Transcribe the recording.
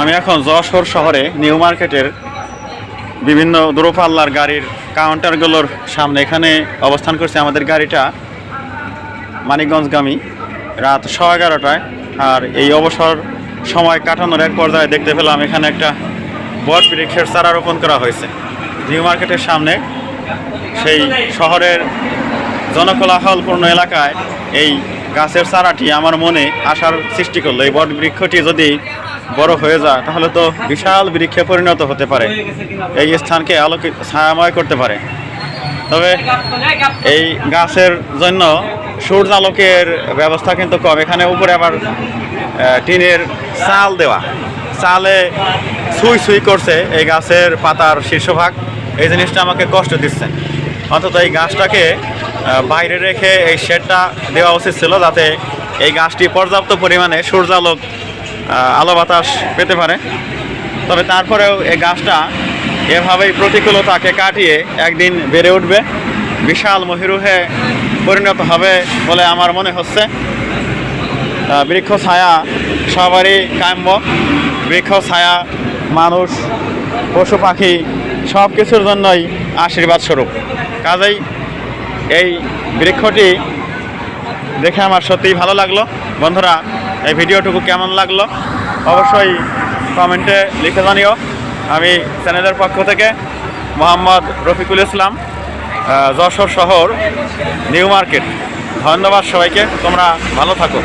আমি এখন যশোর শহরে নিউ মার্কেটের বিভিন্ন দূরপাল্লার গাড়ির কাউন্টারগুলোর সামনে এখানে অবস্থান করছি। আমাদের গাড়িটা মানিকগঞ্জগামী, রাত 11:15টায়। আর এই অবসর সময় কাটানোর এক পর্যায়ে দেখতে পেলাম এখানে একটা বট বৃক্ষের চারা রোপণ করা হয়েছে নিউ মার্কেটের সামনে। সেই শহরের জনকোলাহলপূর্ণ এলাকায় এই গাছের চারাটি আমার মনে আশার সৃষ্টি করলো। এই বট বৃক্ষটি যদি বড় হয়ে যায় তাহলে তো বিশাল বৃক্ষে পরিণত হতে পারে, এই স্থানকে আলোকিত ছায়াময় করতে পারে। তবে এই গাছের জন্য সূর্যালোকের ব্যবস্থা কিন্তু কম। এখানে উপরে আবার টিনের চাল দেওয়া, চালে ছুঁই ছুঁই করছে এই গাছের পাতার শীর্ষভাগ। এই জিনিসটা আমাকে কষ্ট দিচ্ছে। অন্তত এই গাছটাকে বাইরে রেখে এই শেডটা দেওয়া উচিত ছিল, যাতে এই গাছটি পর্যাপ্ত পরিমাণে সূর্যালোক আলো বাতাস পেতে পারে। তবে তারপরেও এই গাছটা এভাবেই প্রতিকূলতাকে কাটিয়ে একদিন বেড়ে উঠবে, বিশাল মহিরুহে পরিণত হবে বলে আমার মনে হচ্ছে। বৃক্ষ ছায়া সবারই কাম্য। বৃক্ষ ছায়া মানুষ, পশু পাখি সব কিছুর জন্যই আশীর্বাদ স্বরূপ। কাজেই এই বৃক্ষটি দেখে আমার সত্যিই ভালো লাগলো। বন্ধুরা, এই ভিডিওটুকু কেমন লাগলো অবশ্যই কমেন্টে লিখে জানিও। আমি চ্যানেলের পক্ষ থেকে মোহাম্মদ রফিকুল ইসলাম, যশোর শহর নিউ মার্কেট। ধন্যবাদ সবাইকে। তোমরা ভালো থাকো।